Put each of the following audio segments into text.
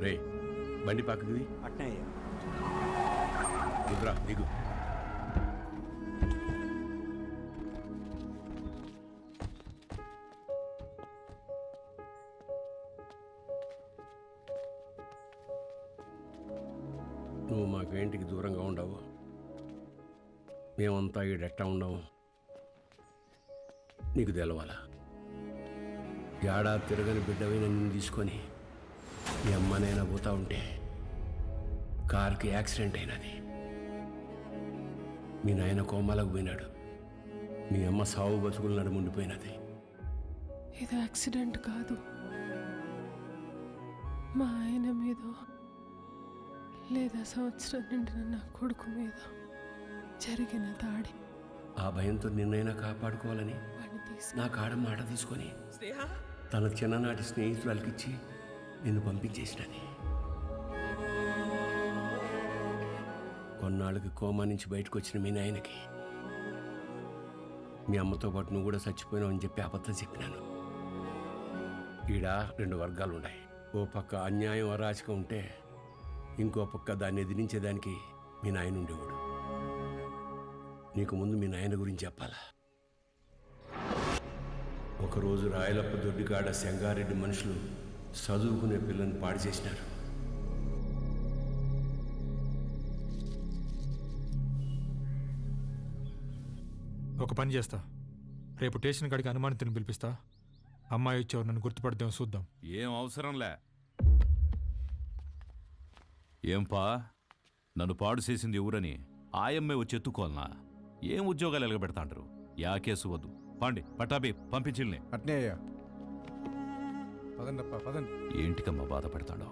రే బండి పక్కది అట్నే అయ్యా. దిగురా దిగు. నువ్వు మాకు ఇంటికి దూరంగా ఉండవు, మేమంతా ఈడెట్టా ఉండవు నీకు తెలవాలా. ఏడాది తిరగని బిడ్డవైన నిన్ను తీసుకొని మీ అమ్మనైనా పోతా ఉంటే కారుకి యాక్సిడెంట్ అయినది. మీ నాయన కోమాలకు పోయినాడు, మీ అమ్మ సావు బతుకులు నడుముండిపోయినది. ఇది యాక్సిడెంట్ కాదు, మా ఆయన మీద లేదా సంవత్సరం నిండిన నా కొడుకు మీద జరిగిన దాడి. ఆ భయంతో నిన్నైనా కాపాడుకోవాలని నా కాడ మాట తీసుకొని తన చిన్ననాటి స్నేహితురాలకిచ్చి నిన్ను పంపించేసినది. కొన్నాళ్ళకి కోమా నుంచి బయటకు వచ్చిన మీ నాయనకి మీ అమ్మతో పాటు నువ్వు కూడా చచ్చిపోయినావు అని చెప్పి అబద్ధం చెప్పినాను. ఈడ 2 వర్గాలు ఉన్నాయి. ఓ పక్క అన్యాయం అరాచకం ఉంటే ఇంకో పక్క దాన్ని ఎదిరించేదానికి మీ నాయన ఉండేవాడు. నీకు ముందు మీ నాయన గురించి చెప్పాలా. ఒకరోజు రాయలప్ప దొడ్డికాడ సెంగారెడ్డి మనుషులు చదువుకునే పిల్లని పాడు చేసినారు. ఒక పని చేస్తా, రేపు స్టేషన్ కాడికి అనుమానితుని పిలిపిస్తా. అమ్మాయి వచ్చేవారు నన్ను గుర్తుపడదాం, చూద్దాం. ఏం అవసరంలే. ఏంపా నన్ను పాడు చేసింది ఎవరని ఆయమ్మే వచ్చి ఎత్తుకోవాలనా? ఏం ఉద్యోగాలు ఎలగబెడతాంటారు? యా కేసు వద్దు, పాండి పట్టాబి పంపించిల్ని. అట్నే అయ్యా. పదండప్ప పదండి. ఏంటికమ్మా బాధపడతాడో?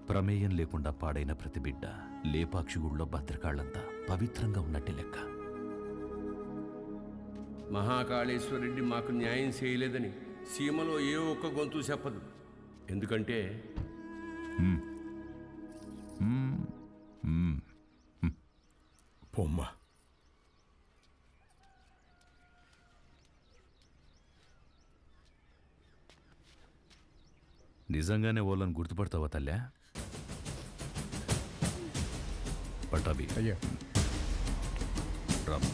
ప్రమేయం లేకుండా పాడైన ప్రతి బిడ్డ లేపాక్షి గుళ్ళో భద్రకాళ్లంతా పవిత్రంగా ఉన్నట్టే లెక్క. మహాకాళేశ్వరరెడ్డి మాకు న్యాయం చేయలేదని సీమలో ఏ ఒక్క గొంతు చెప్పదు. ఎందుకంటే పొమ్మ నిజంగానే వాళ్ళని గుర్తుపడతావా తల్లా? పట్టాబి అయ్యా. రామ్,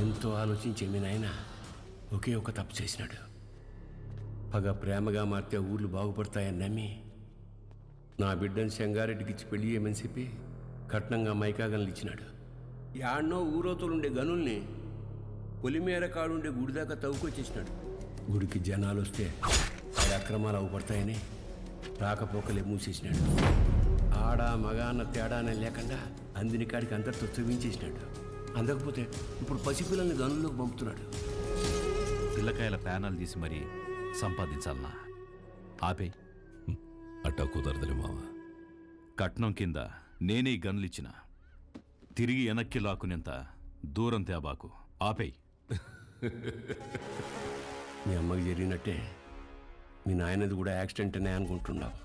ఎంతో ఆలోచించే మీ నాయన ఒకే ఒక తప్పు చేసినాడు. పగ ప్రేమగా మారితే ఊర్లు బాగుపడతాయని నమ్మి నా బిడ్డను సెంగారెడ్డికి ఇచ్చి పెళ్లి చేయమని చెప్పి కట్నంగా మైకాగన్లు ఇచ్చినాడు. యాడ్నో ఊరోతులుండే గనుల్ని పొలిమేర కాడుండే గుడి దాకా తవ్వుకొచ్చేసినాడు. గుడికి జనాలు వస్తే ఆ అక్రమాలు అవుపడతాయని రాకపోకలే మూసేసినాడు. ఆడ మగ అన్న తేడానే లేకుండా అందిని కాడికి అందరితో తవ్వించేసినాడు. అందకపోతే ఇప్పుడు పసిపిల్లల్ని గనుల్లోకి పంపుతున్నాడు. పిల్లకాయల ప్యానాలు తీసి మరీ సంపాదించాలనా? ఆపే. అట్టా కుదరదులే మావ. కట్నం కింద నేనే గన్లిచ్చిన తిరిగి వెనక్కి లాక్కునేంత దూరం తేబాకు. ఆపేయ్. మీ అమ్మకి జరిగినట్టే మీ నాయనది కూడా యాక్సిడెంట్ అనే అనుకుంటున్నావు.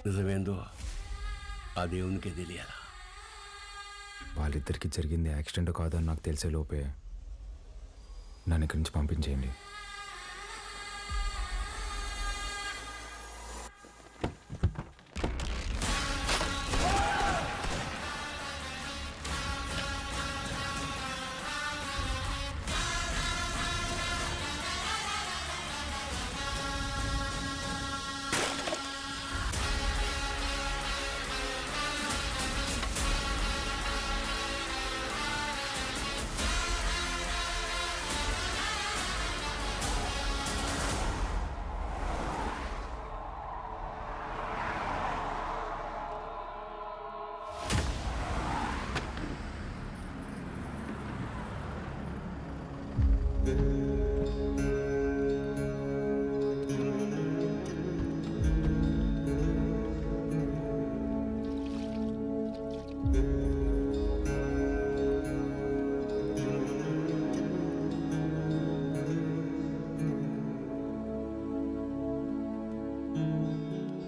నిజమేందో ఆ దేవునికే తెలియాలా. వాళ్ళిద్దరికి జరిగింది యాక్సిడెంట్ కాదని నాకు తెలిసే లోపే నన్ను ఇక్కడి నుంచి పంపించేయండి.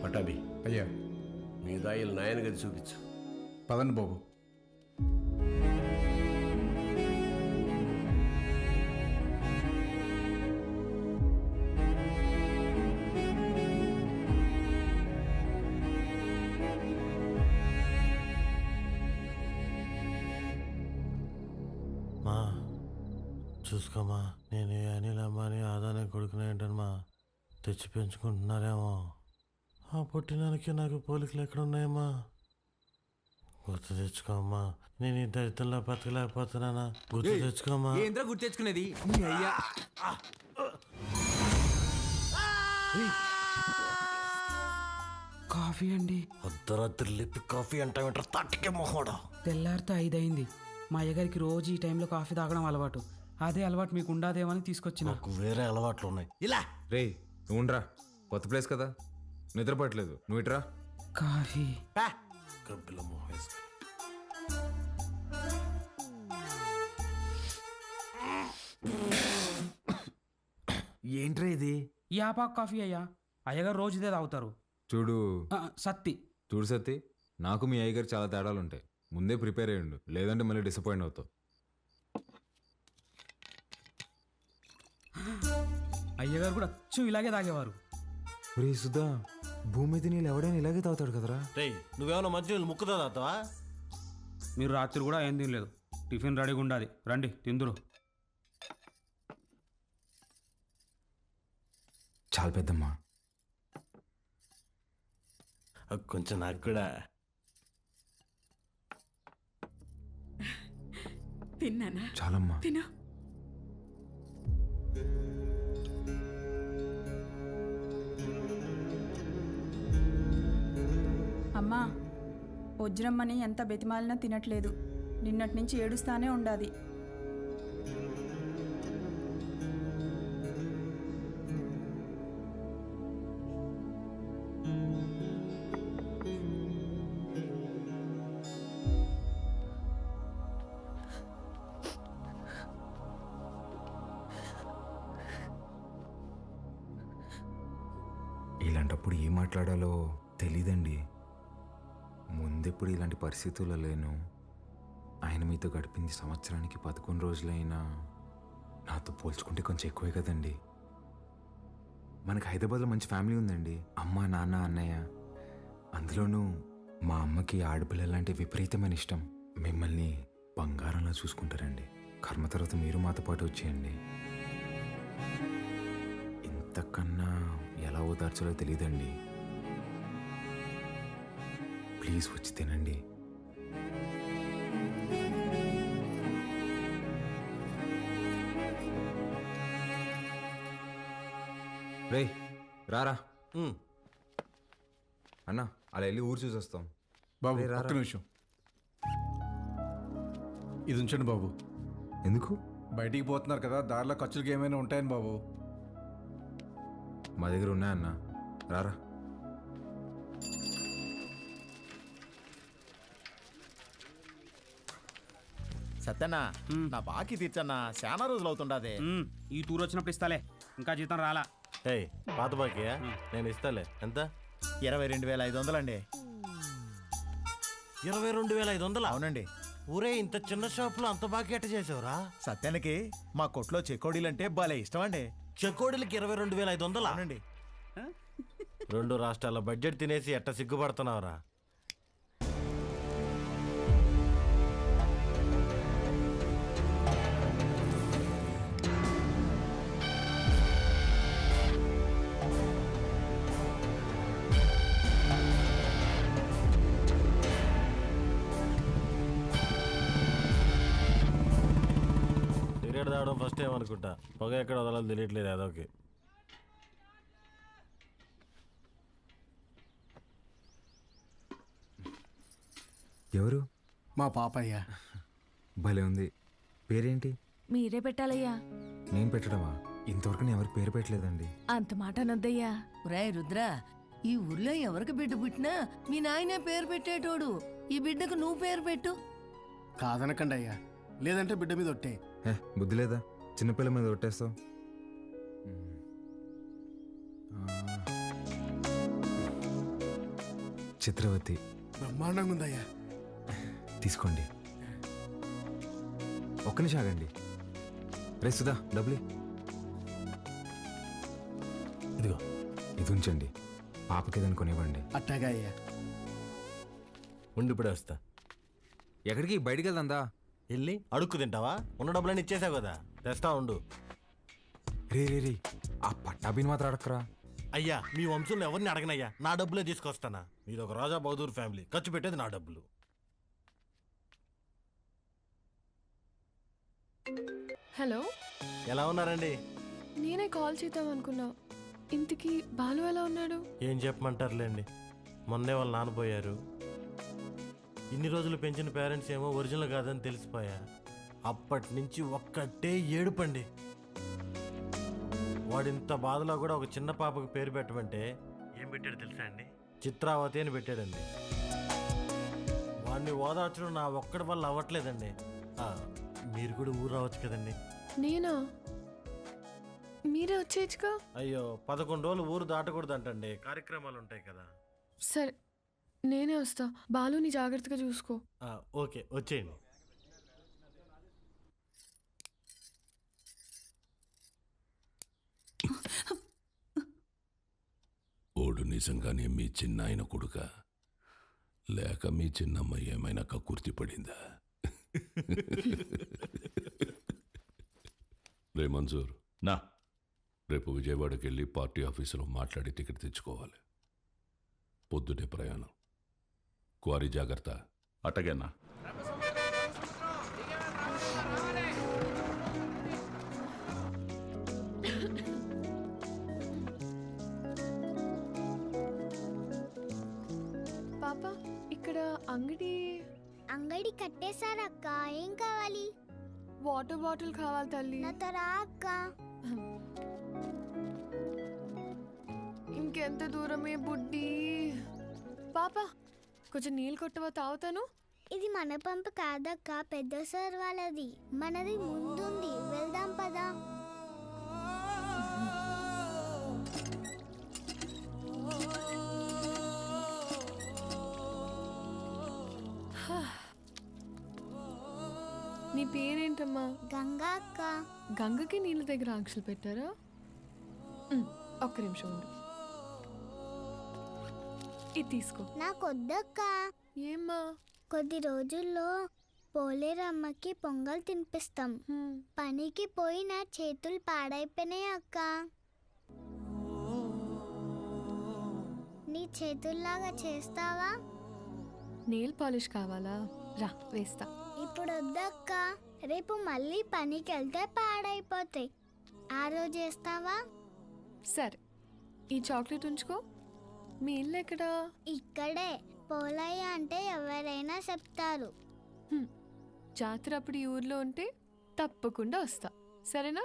పటాబి అయ్యా. మీ దాయిలు నాయన గది చూపించు. పదండి బాబు. చూసుకోమా, నేను ఈ అనిల్ అమ్మాని ఆదానే కొడుకునే ఏంటమ్మా తెచ్చి పెంచుకుంటున్నారేమో. ఆ పుట్టినానికి నాకు పోలికలు ఎక్కడున్నాయమ్మా? గుర్తు తెచ్చుకోమ్మా. నేను ఈ దరిద్రంలో బతకలేకపోతున్నానా? గుర్తు తెచ్చుకోమ్మా. ఏంద్రా గుర్తు తెచ్చుకునేది నీ అయ్యా. కాఫీ అండి. అర్ధరాత్రి లేపి కాఫీ అంటావేంటారు? తట్టుకే మొహోడా. తెల్లారితో 5 అయింది. మా అయ్యగారికి రోజు ఈ టైంలో కాఫీ తాగడం అలవాటు. అదే అలవాటు మీకు ఉండదేమని తీసుకొచ్చిన. నాకు వేరే అలవాట్లు ఉన్నాయి. ఇలా రే నువ్వు ఉండరా, కొత్త ప్లేస్ కదా, నిద్రపట్టలేదు, నువ్వు ఇట్రా. కాఫీ గబ్బిల మొహం వేసుకొని. ఏంట్రా ఇది? యాపాకు కాఫీ అయ్యా. అయ్యగారు రోజు ఇదే తాగుతారు. చూడు సత్తి చూడు సత్తి, నాకు మీ అయ్యగారు చాలా తేడాలు ఉంటాయి. ముందే ప్రిపేర్ అయ్యిండు, లేదంటే మళ్ళీ డిసప్పాయింట్ అవుతావు. అయ్యగారు కూడా అచ్చు ఇలాగే తాగేవారు. రే సుధా, భూమి మీద నీళ్ళు ఎవడైనా ఇలాగే తాగుతాడు కదరా. రేయ్, నువ్వేమన్నా మంచి ముక్కుదా తాతావా? మీరు రాత్రి కూడా ఏం తినలేదు. టిఫిన్ రెడీగా ఉండాలి, రండి తిందురు. చాలా పెద్దమ్మా. కొంచెం నాకు కూడా. తిన్నానా? చాలమ్మా. తిను. అమ్మా, వజ్రమ్మని ఎంత బెతిమాలినా తినట్లేదు. నిన్నటి నుంచి ఏడుస్తానే ఉండాది. ఇలాంటప్పుడు ఏం మాట్లాడాలో తెలీదండి. ముందెప్పుడు ఇలాంటి పరిస్థితుల్లో లేను. ఆయన మీతో గడిపింది సంవత్సరానికి 11 రోజులైనా నాతో పోల్చుకుంటే కొంచెం ఎక్కువే కదండి. మనకు హైదరాబాద్లో మంచి ఫ్యామిలీ ఉందండి. అమ్మ, నాన్న, అన్నయ్య. అందులోనూ మా అమ్మకి ఆడపిల్లలు అంటే విపరీతమైన ఇష్టం. మిమ్మల్ని బంగారంలా చూసుకుంటారండి. కర్మ తర్వాత మీరు మాతో పాటు వచ్చేయండి. ఇంతకన్నా ఎలా ఓదార్చాలో తెలియదండి. ప్లీజ్ వచ్చి తినండి. రే రారా అన్నా, అలా వెళ్ళి ఊరు చూసి వస్తాం. బాబు రే, రారా. ఒక్క నిమిషం ఇది ఉంచండి బాబు. ఎందుకు? బయటికి పోతున్నారు కదా, దారిలో ఖర్చులకి ఏమైనా ఉంటాయని బాబు. మా దగ్గర ఉన్నాయన్నా, రారా. సత్యన్నా, నా బాకీ తీర్చన్నా, చాలా రోజులు అవుతుండదే. ఈ టూర్ వచ్చినప్పుడు ఇస్తాలే, ఇంకా జీతం రాలా. ఏయ్, పాత బాకీయా? నేను ఇస్తాలే. ఎంత? 22,500 అండి. 22,500? అవునండి. ఊరే, ఇంత చిన్న షాపులో అంత బాకీ ఎట్ట చేసావురా? సత్యానికి మా కొట్లో చెకోడీలంటే భలే ఇష్టం అండి. చెకోడీలకి 22,500? అవునండి. 2 రాష్ట్రాల బడ్జెట్ తినేసి ఎట్ట సిగ్గుపడుతున్నావురా? సిగరెట్ తాగడం ఫస్ట్ టైం అనుకుంటా. పొగ ఎక్కడ వదలాలి తెలియట్లేదు అదొకే. ఎవరు? మా పాపయ్య. భలే ఉంది. పేరేంటి? మీరే పెట్టాలయ్యా. నేను పెట్టడమా? ఇంతవరకు నేను ఎవరికి పేరు పెట్టలేదండి. అంత మాట అనొద్దయ్యా. రాయ్ రుద్ర, ఈ ఊర్లో ఎవరికి బిడ్డ పుట్టినా మీ నాయనే పేరు పెట్టేటోడు. ఈ బిడ్డకు నువ్వు పేరు పెట్టు. కాదనకండి అయ్యా, లేదంటే బిడ్డ మీద ఒట్టే. బుద్ధి లేదా? చిన్నపిల్ల మీద కొట్టేస్తావు. చిత్రవతి. బ్రహ్మాండంగా ఉందయ్యా. తీసుకోండి. ఒక్క నిమిషం ఆగండి. రే సుధా, డబ్బులు ఇదిగో. ఇది ఉంచండి, పాపకి ఏదైనా కొనివ్వండి. అట్టాగా అయ్యా. ఉండిప్పుడే వస్తా. ఎక్కడికి? బయటికి వెళ్దా? వెళ్ళి అడుక్కు తింటావా? ఉన్న డబ్బులన్నీ ఇచ్చేసావు కదా, తెస్తా ఉండు. రే రే రే ఆ పట్టాభిని మాత్రం అడక్కరా. అయ్యా, మీ వంశంలో ఎవరిని అడగనయ్యా, నా డబ్బులే తీసుకొస్తానా. మీది ఒక రాజా బహదూర్ ఫ్యామిలీ, ఖర్చు పెట్టేది నా డబ్బులు. హలో, ఎలా ఉన్నారండి? నేనే కాల్ చేద్దాం అనుకున్నా. ఇంటికి బాలు ఎలా ఉన్నాడు? ఏం చెప్పమంటారులేండి, మొన్నే వాళ్ళు నాన్నపోయారు. ఇన్ని రోజులు పెంచిన పేరెంట్స్ ఏమో ఒరిజినల్ కాదని తెలిసిపోయా. అప్పటి నుంచి ఒక్కటే ఏడుపండి. వాడింత బాధలో కూడా ఒక చిన్న పాపకు పేరు పెట్టమంటే ఏం పెట్టాడు తెలుసా అండి? చిత్రావతి అని పెట్టాడండి. వాడిని ఓదార్చడం నా ఒక్కడి వల్ల అవ్వట్లేదండి. మీరు కూడా ఊరు రావచ్చు కదండి. నేనా? మీరే వచ్చేయచ్చుగా. అయ్యో, 11 రోజులు ఊరు దాటకూడదంటండి, కార్యక్రమాలు ఉంటాయి కదా. సరే, నేనే వస్తా. బాలుని జాగ్రత్తగా చూసుకో. ఓకే, వచ్చేయండి. ఓడు నిజంగానే మీ చిన్నాయన కొడుక, లేక మీ చిన్నమ్మ ఏమైనా కక్కుర్తి పడిందా? రే మంజూర్, నా రేపు విజయవాడకి వెళ్ళి పార్టీ ఆఫీసులో మాట్లాడి టికెట్ తెచ్చుకోవాలి. పొద్దుటే ప్రయాణం. క్వారీ జాగ్రత్త. అట్టగేనా? పాప, ఇక్కడ అంగడి కట్టేశారక్క. ఏం కావాలి? వాటర్ బాటిల్ కావాలి తల్లి. నాతో రా అక్క. ఇంకెంత దూరమే బుడ్డి. పాప, కొంచెం నీళ్ళు కొట్టవా, తాగుతాను. ఇది మన పంపు కాదక్క, పెద్ద సార్ వాళ్ళది. మనది ముందుంది, వెళ్దాం పదా. నీ పేరేంటమ్మా? గంగా అక్క. గంగకి నీళ్ళ దగ్గర ఆంక్షలు పెట్టారా? ఒక్క నిమిషం ఉండు. ఇది తీసుకో. నాకొద్దక్క. ఏమ్మా? కొద్ది రోజుల్లో పోలేరమ్మకి పొంగల్ తినిపిస్తాం. పనికి పోయి నా చేతులు పాడైపోయినాయి అక్క. నీ చేతుల్లాగా చేస్తావా? నెయిల్ పాలిష్ కావాలా? రా, వేస్తా. ఇప్పుడు వద్దక్క, రేపు మళ్ళీ పనికి వెళ్తే పాడైపోతాయి. ఆ రోజు చేస్తావా? సరే, ఈ చాక్లెట్ ఉంచుకో. మీ ఇల్లు ఎక్కడా? ఇక్కడే. పోలయ్య అంటే ఎవరైనా చెప్తారు. జాతర అప్పుడు ఈ ఊర్లో ఉంటే తప్పకుండా వస్తా, సరేనా?